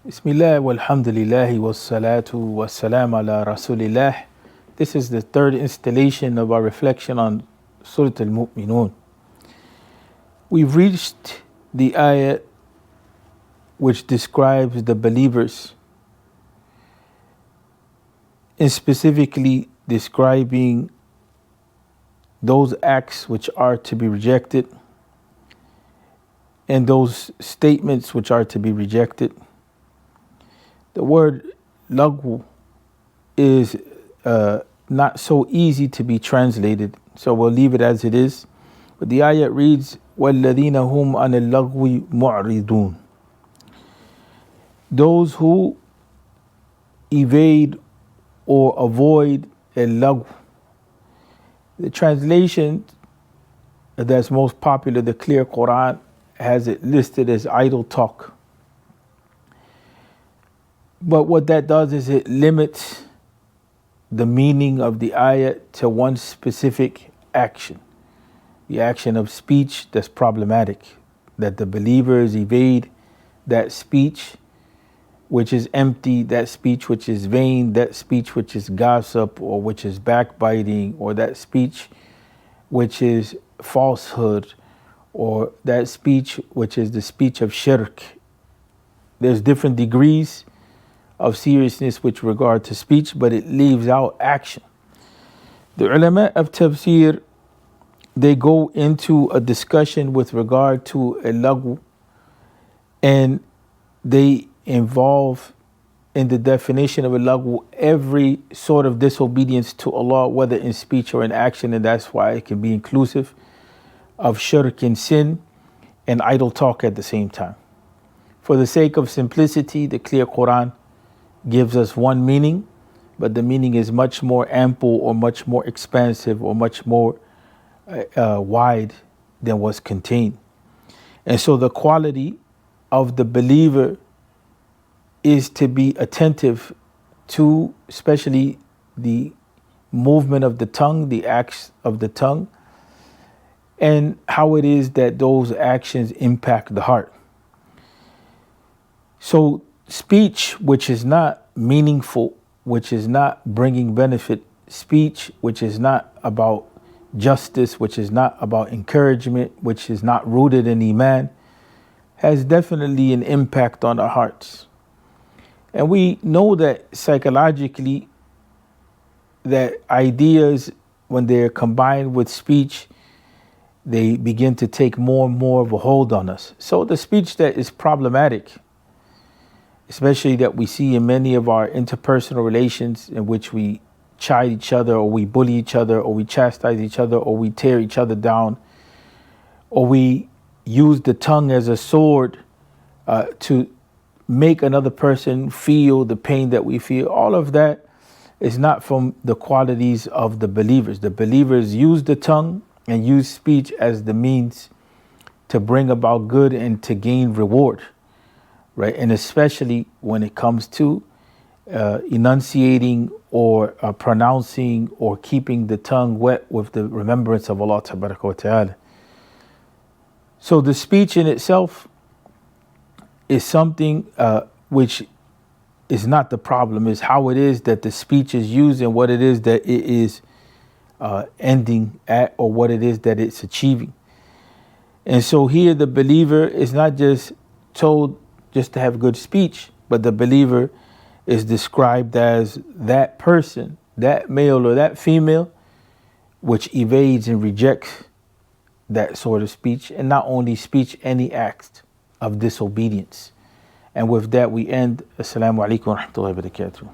Bismillah walhamdulillah wassalatu wassalam ala rasulillah. This is the third installation of our reflection on Surah Al-Mu'minun. We've reached the ayah which describes the believers, and specifically describing those acts which are to be rejected and those statements which are to be rejected. The word lagwu is not so easy to be translated, so we'll leave it as it is. But the ayat reads, وَالَّذِينَ هُمْ عَنِ اللَّغْوِ مُعْرِضُونَ. Those who evade or avoid al-lagw. The translation that's most popular, the clear Quran, has it listed as idle talk. But what that does is it limits the meaning of the ayat to one specific action. The action of speech that's problematic, that the believers evade that speech which is empty, that speech which is vain, that speech which is gossip or which is backbiting, or that speech which is falsehood, or that speech which is the speech of shirk. There's different degrees of seriousness with regard to speech, but it leaves out action. The ulama of tafsir, they go into a discussion with regard to al-lagw, and they involve in the definition of al-lagw every sort of disobedience to Allah, whether in speech or in action, and that's why it can be inclusive of shirk and sin and idle talk at the same time. For the sake of simplicity, the clear Quran gives us one meaning, but the meaning is much more ample or much more expansive or much more wide than what's contained. And so the quality of the believer is to be attentive to especially the movement of the tongue, the acts of the tongue, and how it is that those actions impact the heart. So speech which is not meaningful, which is not bringing benefit, speech which is not about justice, which is not about encouragement, which is not rooted in Iman, has definitely an impact on our hearts. And we know that psychologically, that ideas, when they're combined with speech, they begin to take more and more of a hold on us. So the speech that is problematic, especially that we see in many of our interpersonal relations, in which we chide each other, or we bully each other, or we chastise each other, or we tear each other down, or we use the tongue as a sword to make another person feel the pain that we feel. All of that is not from the qualities of the believers. The believers use the tongue and use speech as the means to bring about good and to gain reward, right? And especially when it comes to enunciating or pronouncing or keeping the tongue wet with the remembrance of Allah Tabaraka wa Ta'ala. So the speech in itself is something which is not the problem, is how it is that the speech is used and what it is that it is ending at, or what it is that it's achieving. And so here the believer is not just told just to have good speech, but the believer is described as that person, that male or that female, which evades and rejects that sort of speech, and not only speech, any act of disobedience. And with that we end. Assalamu alaikum wa rahmatullahi wa barakatuh.